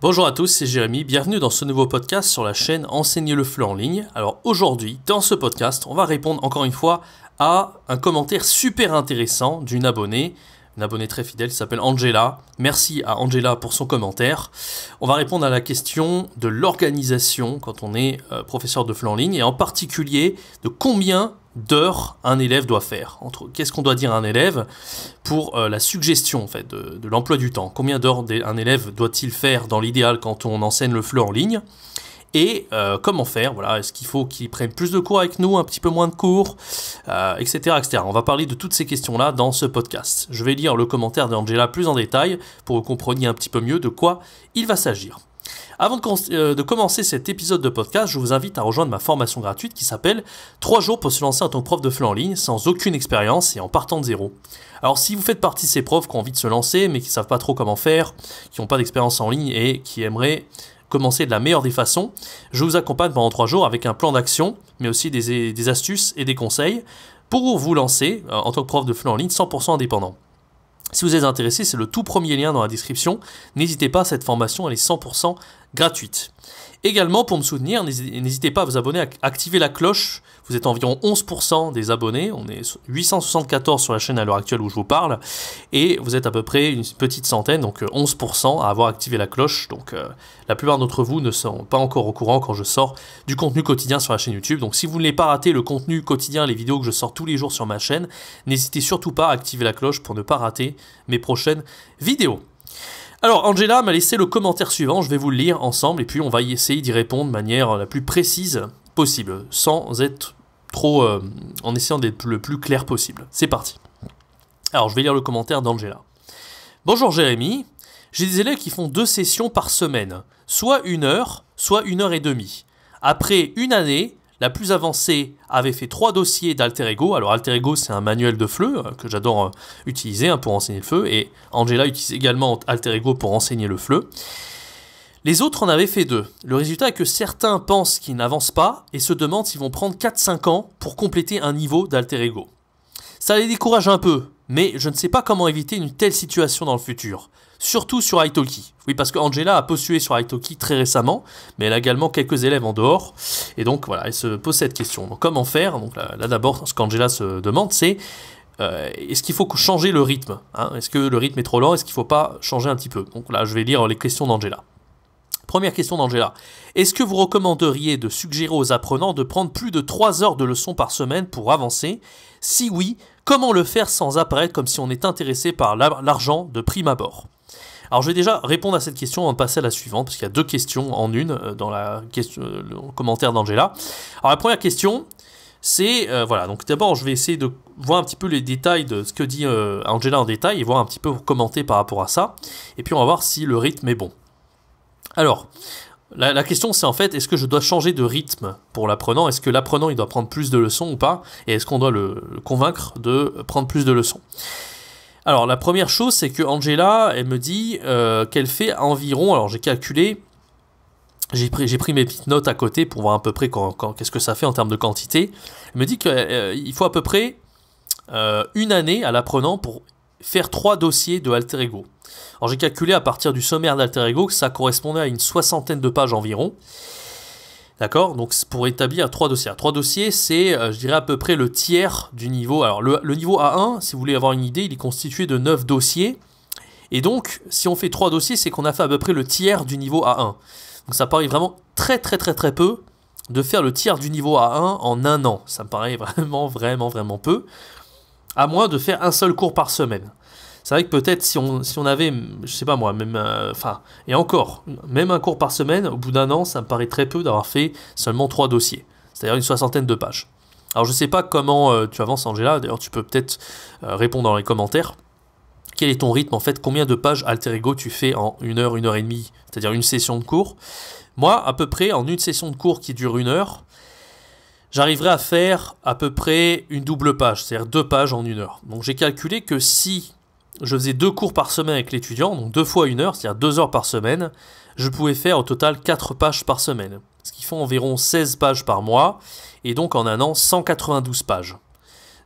Bonjour à tous, c'est Jérémy, bienvenue dans ce nouveau podcast sur la chaîne Enseigner le FLE en ligne. Alors aujourd'hui, dans ce podcast, on va répondre encore une fois à un commentaire super intéressant d'une abonnée, une abonnée très fidèle qui s'appelle Angela. Merci à Angela pour son commentaire. On va répondre à la question de l'organisation quand on est professeur de FLE en ligne et en particulier de combien d'heures un élève doit faire. Qu'est-ce qu'on doit dire à un élève pour la suggestion en fait, de l'emploi du temps. Combien d'heures un élève doit-il faire dans l'idéal quand on enseigne le FLE en ligne et comment faire, voilà, est-ce qu'il faut qu'il prenne plus de cours avec nous, un petit peu moins de cours, etc., etc. On va parler de toutes ces questions-là dans ce podcast. Je vais lire le commentaire d'Angela plus en détail pour que vous compreniez un petit peu mieux de quoi il va s'agir. Avant de commencer cet épisode de podcast, je vous invite à rejoindre ma formation gratuite qui s'appelle 3 jours pour se lancer en tant que prof de FLE en ligne sans aucune expérience et en partant de zéro. Alors si vous faites partie de ces profs qui ont envie de se lancer mais qui ne savent pas trop comment faire, qui n'ont pas d'expérience en ligne et qui aimeraient commencer de la meilleure des façons, je vous accompagne pendant 3 jours avec un plan d'action, mais aussi des astuces et des conseils pour vous lancer en tant que prof de FLE en ligne 100% indépendant. Si vous êtes intéressé, c'est le tout premier lien dans la description. N'hésitez pas, cette formation elle est 100% gratuite. Également, pour me soutenir, n'hésitez pas à vous abonner, à activer la cloche. Vous êtes environ 11% des abonnés. On est 874 sur la chaîne à l'heure actuelle où je vous parle. Et vous êtes à peu près une petite centaine, donc 11% à avoir activé la cloche. Donc la plupart d'entre vous ne sont pas encore au courant quand je sors du contenu quotidien sur la chaîne YouTube. Donc si vous ne voulez pas rater le contenu quotidien, les vidéos que je sors tous les jours sur ma chaîne, n'hésitez surtout pas à activer la cloche pour ne pas rater mes prochaines vidéos. Alors, Angela m'a laissé le commentaire suivant, je vais vous le lire ensemble, et puis on va y essayer d'y répondre de manière la plus précise possible, sans être trop... en essayant d'être le plus clair possible. C'est parti. Alors, je vais lire le commentaire d'Angela. Bonjour Jérémy, j'ai des élèves qui font 2 sessions par semaine, soit 1 heure, soit 1 heure et demie. Après une année, la plus avancée avait fait 3 dossiers d'Alter Ego. Alors Alter Ego, c'est un manuel de FLE que j'adore utiliser pour enseigner le FLE. Et Angela utilise également Alter Ego pour enseigner le FLE. Les autres en avaient fait 2. Le résultat est que certains pensent qu'ils n'avancent pas et se demandent s'ils vont prendre 4-5 ans pour compléter un niveau d'Alter Ego. Ça les décourage un peu, mais je ne sais pas comment éviter une telle situation dans le futur. Surtout sur Italki. Oui, parce que Angela a postulé sur Italki très récemment, mais elle a également quelques élèves en dehors. Et donc voilà, elle se pose cette question. Donc comment faire? Donc là d'abord, ce qu'Angela se demande, c'est est-ce qu'il faut changer le rythme, Est-ce que le rythme est trop lent? Est-ce qu'il ne faut pas changer un petit peu? Donc là, je vais lire les questions d'Angela. Première question d'Angela. Est-ce que vous recommanderiez de suggérer aux apprenants de prendre plus de 3 heures de leçons par semaine pour avancer? Si oui, comment le faire sans apparaître comme si on est intéressé par l'argent de prime abord? Alors je vais déjà répondre à cette question avant de passer à la suivante, parce qu'il y a 2 questions en une dans le commentaire d'Angela. Alors la première question, c'est, voilà, donc d'abord je vais essayer de voir un petit peu les détails de ce que dit Angela en détail, et voir un petit peu commenter par rapport à ça, et puis on va voir si le rythme est bon. Alors, la question c'est en fait, est-ce que je dois changer de rythme pour l'apprenant? Est-ce que l'apprenant il doit prendre plus de leçons ou pas? Et est-ce qu'on doit le convaincre de prendre plus de leçons? Alors la première chose c'est que Angela elle me dit qu'elle fait environ, alors j'ai calculé, j'ai pris mes petites notes à côté pour voir à peu près qu'est-ce que ça fait en termes de quantité. Elle me dit qu'il faut à peu près 1 année à l'apprenant pour faire 3 dossiers de Alter Ego. Alors j'ai calculé à partir du sommaire d'Alter Ego que ça correspondait à une 60aine de pages environ. D'accord, donc pour établir 3 dossiers. 3 dossiers, c'est, je dirais, à peu près le tiers du niveau. Alors, le niveau A1, si vous voulez avoir une idée, il est constitué de 9 dossiers. Et donc, si on fait 3 dossiers, c'est qu'on a fait à peu près le tiers du niveau A1. Donc, ça paraît vraiment très peu de faire le tiers du niveau A1 en 1 an. Ça me paraît vraiment peu. À moins de faire un seul cours par semaine. C'est vrai que peut-être si on avait, je sais pas moi, même, et encore, même un cours par semaine, au bout d'1 an, ça me paraît très peu d'avoir fait seulement 3 dossiers, c'est-à-dire une 60aine de pages. Alors je sais pas comment tu avances Angela, d'ailleurs tu peux peut-être répondre dans les commentaires. Quel est ton rythme en fait? Combien de pages Alter Ego tu fais en 1 heure, 1 heure et demie, c'est-à-dire une session de cours? Moi, à peu près, en une session de cours qui dure 1 heure, j'arriverai à faire à peu près une double page, c'est-à-dire 2 pages en 1 heure. Donc j'ai calculé que si je faisais 2 cours par semaine avec l'étudiant, donc 2 fois 1 heure, c'est-à-dire 2 heures par semaine, je pouvais faire au total 4 pages par semaine, ce qui font environ 16 pages par mois, et donc en 1 an, 192 pages.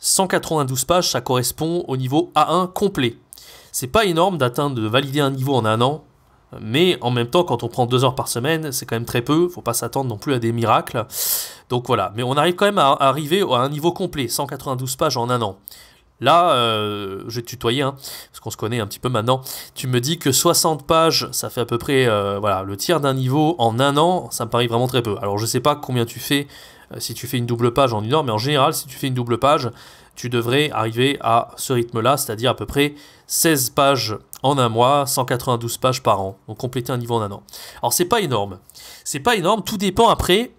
192 pages, ça correspond au niveau A1 complet. C'est pas énorme de valider un niveau en 1 an, Mais en même temps, quand on prend 2 heures par semaine, c'est quand même très peu. Faut pas s'attendre non plus à des miracles. Donc voilà. Mais on arrive quand même à arriver à un niveau complet, 192 pages en un an. Là, je vais te tutoyer, hein, parce qu'on se connaît un petit peu maintenant. Tu me dis que 60 pages, ça fait à peu près voilà, le tiers d'un niveau en un an. Ça me paraît vraiment très peu. Alors je sais pas combien tu fais si tu fais une double page en une heure, mais en général, si tu fais une double page, tu devrais arriver à ce rythme-là, c'est-à-dire à peu près 16 pages en un mois, 192 pages par an. Donc compléter un niveau en un an. Alors c'est pas énorme. C'est pas énorme, tout dépend après.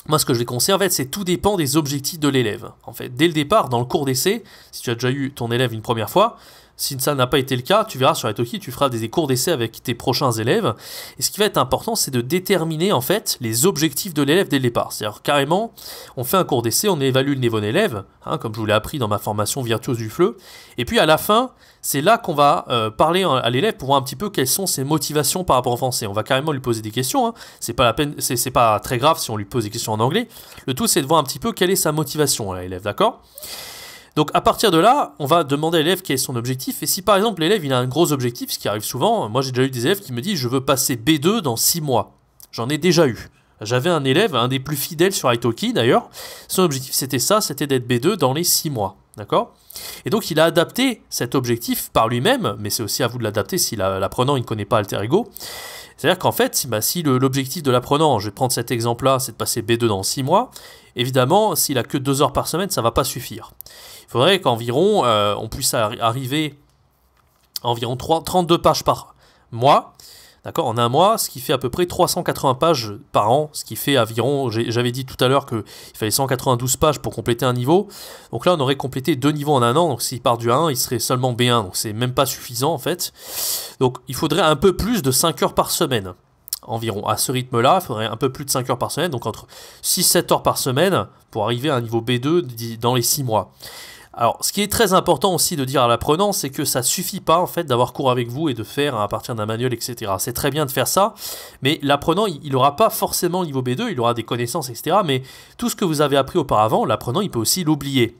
Moi, ce que je vais conseiller, en fait, c'est tout dépend des objectifs de l'élève. En fait, dès le départ, dans le cours d'essai, si tu as déjà eu ton élève une première fois, si ça n'a pas été le cas, tu verras sur Italki, tu feras des cours d'essai avec tes prochains élèves. Et ce qui va être important, c'est de déterminer, en fait, les objectifs de l'élève dès le départ. C'est-à-dire, carrément, on fait un cours d'essai, on évalue le niveau d'élève, hein, comme je vous l'ai appris dans ma formation Virtuose du FLE. Et puis, à la fin, c'est là qu'on va parler à l'élève pour voir un petit peu quelles sont ses motivations par rapport au français. On va carrément lui poser des questions, hein. C'est pas la peine, c'est pas très grave si on lui pose des questions en anglais. Le tout, c'est de voir un petit peu quelle est sa motivation à l'élève, d'accord ? Donc à partir de là, on va demander à l'élève quel est son objectif. Et si par exemple l'élève il a un gros objectif, ce qui arrive souvent, moi j'ai déjà eu des élèves qui me disent je veux passer B2 dans 6 mois. J'en ai déjà eu. J'avais un élève, un des plus fidèles sur Italki d'ailleurs, son objectif c'était ça, c'était d'être B2 dans les 6 mois. D'accord ? Et donc il a adapté cet objectif par lui-même, mais c'est aussi à vous de l'adapter si l'apprenant il ne connaît pas Alter Ego. C'est-à-dire qu'en fait, si l'objectif de l'apprenant, je vais prendre cet exemple-là, c'est de passer B2 dans 6 mois, évidemment, s'il a que 2 heures par semaine, ça ne va pas suffire. Il faudrait qu'environ, on puisse arriver à environ 32 pages par mois, d'accord, en un mois, ce qui fait à peu près 380 pages par an, ce qui fait environ, j'avais dit tout à l'heure qu'il fallait 192 pages pour compléter un niveau, donc là on aurait complété 2 niveaux en un an, donc s'il part du A1, il serait seulement B1, donc c'est même pas suffisant en fait, donc il faudrait un peu plus de 5 heures par semaine, environ, à ce rythme-là, il faudrait un peu plus de 5 heures par semaine, donc entre 6-7 heures par semaine, pour arriver à un niveau B2 dans les 6 mois. Alors, ce qui est très important aussi de dire à l'apprenant, c'est que ça suffit pas en fait d'avoir cours avec vous et de faire à partir d'un manuel, etc. C'est très bien de faire ça, mais l'apprenant, il n'aura pas forcément le niveau B2, il aura des connaissances, etc. Mais tout ce que vous avez appris auparavant, l'apprenant, il peut aussi l'oublier.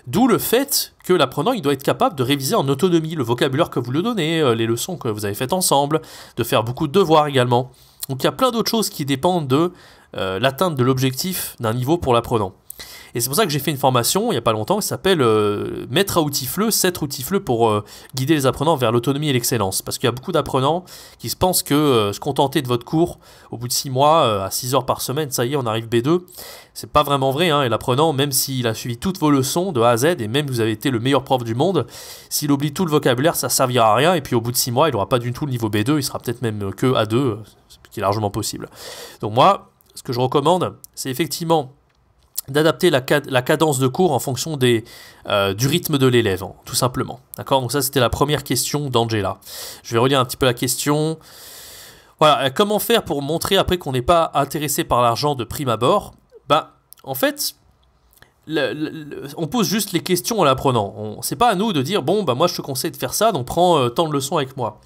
D'où le fait que l'apprenant, il doit être capable de réviser en autonomie le vocabulaire que vous lui donnez, les leçons que vous avez faites ensemble, de faire beaucoup de devoirs également. Donc il y a plein d'autres choses qui dépendent de l'atteinte de l'objectif d'un niveau pour l'apprenant. Et c'est pour ça que j'ai fait une formation, il n'y a pas longtemps, qui s'appelle Maître à outils FLE, 7 outils FLE pour guider les apprenants vers l'autonomie et l'excellence. Parce qu'il y a beaucoup d'apprenants qui se pensent que se contenter de votre cours au bout de 6 mois, à 6 heures par semaine, ça y est, on arrive B2. C'est pas vraiment vrai, hein, et l'apprenant, même s'il a suivi toutes vos leçons de A à Z, et même vous avez été le meilleur prof du monde, s'il oublie tout le vocabulaire, ça ne servira à rien, et puis au bout de 6 mois, il n'aura pas du tout le niveau B2, il sera peut-être même que A2, ce qui est largement possible. Donc moi, ce que je recommande, c'est effectivement d'adapter la cadence de cours en fonction du rythme de l'élève, hein, tout simplement. D'accord ? Donc ça, c'était la première question d'Angela. Je vais relire un petit peu la question. Voilà, comment faire pour montrer après qu'on n'est pas intéressé par l'argent de prime abord ? En fait, on pose juste les questions à l'apprenant. C'est pas à nous de dire, bon, moi je te conseille de faire ça, donc prends tant de leçons avec moi.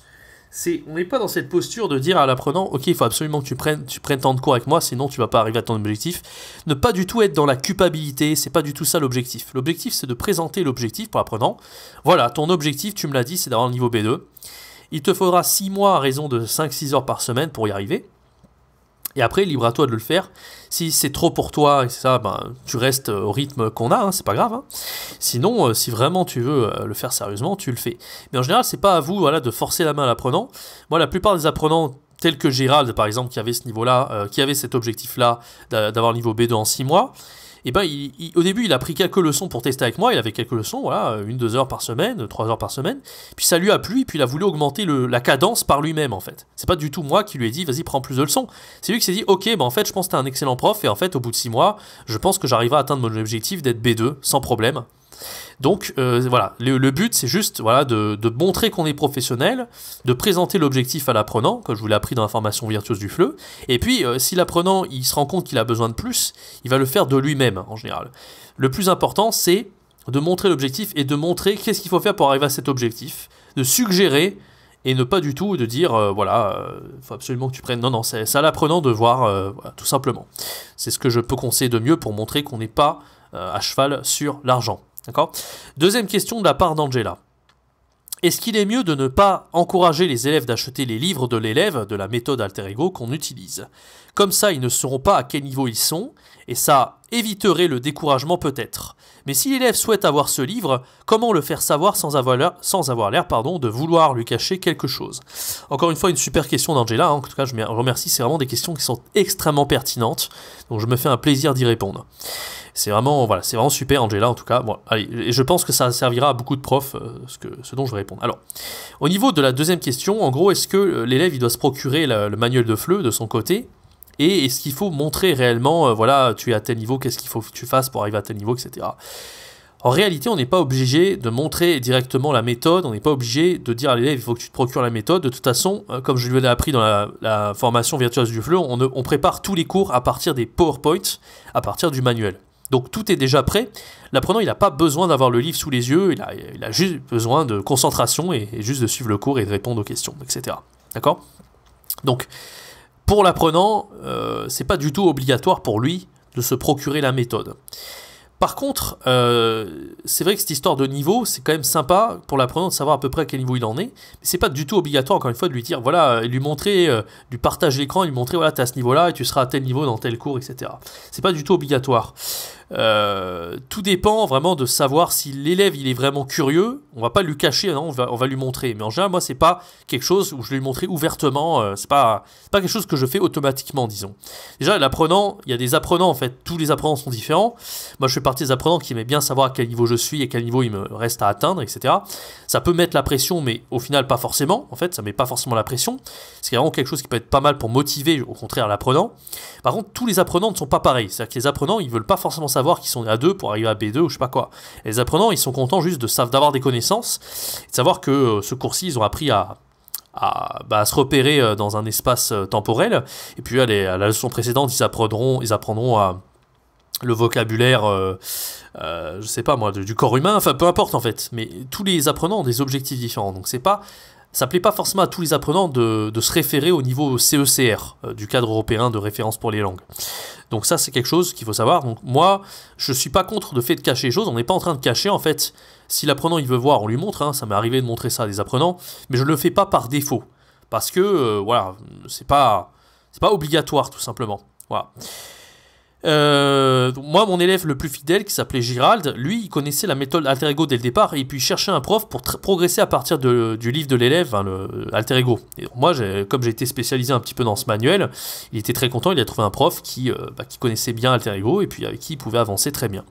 On n'est pas dans cette posture de dire à l'apprenant, ok, il faut absolument que tu prennes tant de cours avec moi, sinon tu vas pas arriver à ton objectif. Ne pas du tout être dans la culpabilité, c'est pas du tout ça l'objectif. L'objectif, c'est de présenter l'objectif pour l'apprenant. Voilà, ton objectif, tu me l'as dit, c'est d'avoir le niveau B2. Il te faudra 6 mois à raison de 5-6 heures par semaine pour y arriver. Et après, libre à toi de le faire. Si c'est trop pour toi, et ça, tu restes au rythme qu'on a, hein, c'est pas grave. Hein. Sinon, si vraiment tu veux le faire sérieusement, tu le fais. Mais en général, c'est pas à vous de forcer la main à l'apprenant. Moi, la plupart des apprenants, tels que Gérald, par exemple, qui avait ce niveau-là, qui avait cet objectif-là d'avoir le niveau B2 en 6 mois, et au début, il a pris quelques leçons pour tester avec moi. Il avait quelques leçons, voilà, 1-2 heures par semaine, 3 heures par semaine. Puis ça lui a plu, puis il a voulu augmenter la cadence par lui-même, en fait. C'est pas du tout moi qui lui ai dit, vas-y, prends plus de leçons. C'est lui qui s'est dit, ok, en fait, je pense que t'es un excellent prof, et en fait, au bout de 6 mois, je pense que j'arriverai à atteindre mon objectif d'être B2, sans problème. Donc voilà, le but c'est juste de montrer qu'on est professionnel, de présenter l'objectif à l'apprenant, comme je vous l'ai appris dans la formation Virtuose du FLE, et puis si l'apprenant il se rend compte qu'il a besoin de plus, il va le faire de lui-même en général. Le plus important c'est de montrer l'objectif et de montrer qu'est-ce qu'il faut faire pour arriver à cet objectif, de suggérer et ne pas du tout de dire faut absolument que tu prennes. Non, c'est à l'apprenant de voir tout simplement. C'est ce que je peux conseiller de mieux pour montrer qu'on n'est pas à cheval sur l'argent. D'accord ? Deuxième question de la part d'Angela. Est-ce qu'il est mieux de ne pas encourager les élèves d'acheter les livres de l'élève de la méthode alter ego qu'on utilise? Comme ça, ils ne sauront pas à quel niveau ils sont, et ça éviterait le découragement peut-être. Mais si l'élève souhaite avoir ce livre, comment le faire savoir sans avoir l'air de vouloir lui cacher quelque chose? Encore une fois, une super question d'Angela, en tout cas je remercie, c'est vraiment des questions qui sont extrêmement pertinentes, donc je me fais un plaisir d'y répondre. C'est vraiment super, Angela, en tout cas. Bon, allez, et je pense que ça servira à beaucoup de profs, ce dont je vais répondre. Alors, au niveau de la deuxième question, en gros, est-ce que l'élève il doit se procurer le manuel de FLE de son côté? Et est-ce qu'il faut montrer réellement, voilà, tu es à tel niveau, qu'est-ce qu'il faut que tu fasses pour arriver à tel niveau, etc. En réalité, on n'est pas obligé de montrer directement la méthode, on n'est pas obligé de dire à l'élève, il faut que tu te procures la méthode. De toute façon, comme je lui ai appris dans la formation virtuose du FLE, on prépare tous les cours à partir des PowerPoint, à partir du manuel. Donc tout est déjà prêt. L'apprenant, il n'a pas besoin d'avoir le livre sous les yeux, il a juste besoin de concentration et juste de suivre le cours et de répondre aux questions, etc. D'accord? Donc, pour l'apprenant, c'est pas du tout obligatoire pour lui de se procurer la méthode. Par contre, c'est vrai que cette histoire de niveau, c'est quand même sympa pour l'apprenant de savoir à peu près à quel niveau il en est, mais c'est pas du tout obligatoire, encore une fois, de lui dire, voilà, lui montrer, lui partager l'écran, lui montrer, voilà, t'es à ce niveau-là et tu seras à tel niveau dans tel cours, etc. C'est pas du tout obligatoire. Tout dépend vraiment de savoir si l'élève il est vraiment curieux. On va pas lui cacher, non, on va lui montrer. Mais en général, moi, c'est pas quelque chose où je vais lui montrer ouvertement. C'est pas quelque chose que je fais automatiquement, disons. Déjà, l'apprenant, il y a des apprenants en fait. Tous les apprenants sont différents. Moi, je fais partie des apprenants qui aiment bien savoir à quel niveau je suis et quel niveau il me reste à atteindre, etc. Ça peut mettre la pression, mais au final, pas forcément. En fait, ça met pas forcément la pression. C'est vraiment quelque chose qui peut être pas mal pour motiver, au contraire, l'apprenant. Par contre, tous les apprenants ne sont pas pareils. C'est-à-dire que les apprenants, ils veulent pas forcément savoir qu'ils sont à 2 pour arriver à B2 ou je sais pas quoi. Et les apprenants, ils sont contents juste d'avoir des connaissances et de savoir que ce cours-ci, ils ont appris à se repérer dans un espace temporel. Et puis à la leçon précédente, ils apprendront le vocabulaire, je sais pas moi, du corps humain, enfin peu importe en fait. Mais tous les apprenants ont des objectifs différents. Donc ça plaît pas forcément à tous les apprenants de se référer au niveau CECR, du cadre européen de référence pour les langues. Donc ça, c'est quelque chose qu'il faut savoir. Donc moi, je suis pas contre le fait de cacher les choses. On n'est pas en train de cacher, en fait. Si l'apprenant, il veut voir, on lui montre. Hein, ça m'est arrivé de montrer ça à des apprenants. Mais je ne le fais pas par défaut. Parce que, voilà, c'est pas obligatoire, tout simplement. Voilà. Moi, mon élève le plus fidèle, qui s'appelait Gérald, lui, il connaissait la méthode alter ego dès le départ et puis il cherchait un prof pour progresser à partir du livre de l'élève, hein, le alter ego. Et moi, comme j'ai été spécialisé un petit peu dans ce manuel, il était très content, il a trouvé un prof qui connaissait bien alter ego et puis avec qui il pouvait avancer très bien.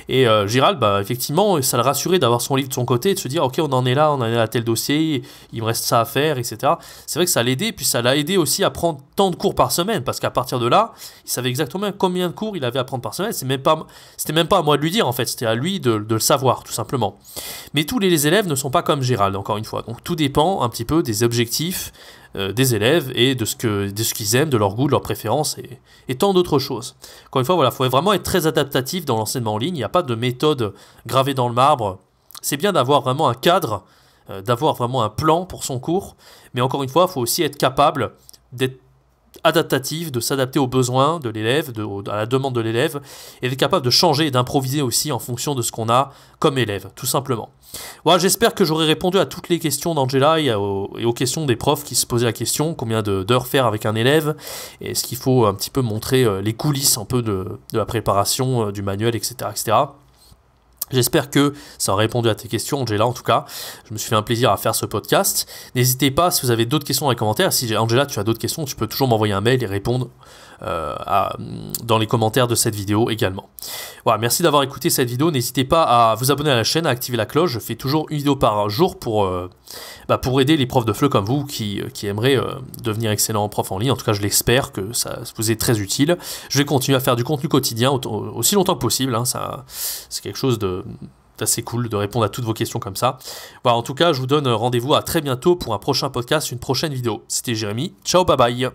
Et Gérald, effectivement, ça le rassurait d'avoir son livre de son côté et de se dire, ok, on en est là à tel dossier, il me reste ça à faire, etc. C'est vrai que ça l'aidait, puis ça l'a aidé aussi à prendre tant de cours par semaine, parce qu'à partir de là, il savait exactement combien de cours il avait à prendre par semaine. C'était même pas à moi de lui dire, en fait, c'était à lui de le savoir, tout simplement. Mais tous les élèves ne sont pas comme Gérald, encore une fois. Donc tout dépend un petit peu des objectifs des élèves et de ce qu'ils aiment, de leur goût, de leurs préférences et tant d'autres choses. Encore une fois, voilà, il faut vraiment être très adaptatif dans l'enseignement en ligne. Il n'y a pas de méthode gravée dans le marbre. C'est bien d'avoir vraiment un cadre, d'avoir vraiment un plan pour son cours, mais encore une fois, il faut aussi être capable d'être adaptatif, de s'adapter aux besoins de l'élève, à la demande de l'élève, et d'être capable de changer et d'improviser aussi en fonction de ce qu'on a comme élève, tout simplement. Voilà, j'espère que j'aurai répondu à toutes les questions d'Angela et aux questions des profs qui se posaient la question, combien d'heures faire avec un élève, et est-ce qu'il faut un petit peu montrer les coulisses un peu de la préparation du manuel, etc., etc. J'espère que ça aura répondu à tes questions, Angela, en tout cas. Je me suis fait un plaisir à faire ce podcast. N'hésitez pas, si vous avez d'autres questions dans les commentaires, si Angela, tu as d'autres questions, tu peux toujours m'envoyer un mail et répondre dans les commentaires de cette vidéo également. Voilà, merci d'avoir écouté cette vidéo. N'hésitez pas à vous abonner à la chaîne, à activer la cloche. Je fais toujours une vidéo par jour pour aider les profs de FLE comme vous qui aimeraient devenir excellents profs en ligne. En tout cas, je l'espère que ça vous est très utile. Je vais continuer à faire du contenu quotidien aussi longtemps que possible. Hein, c'est quelque chose d'assez cool de répondre à toutes vos questions comme ça. Voilà, en tout cas, je vous donne rendez-vous à très bientôt pour un prochain podcast, une prochaine vidéo. C'était Jérémy. Ciao, bye bye.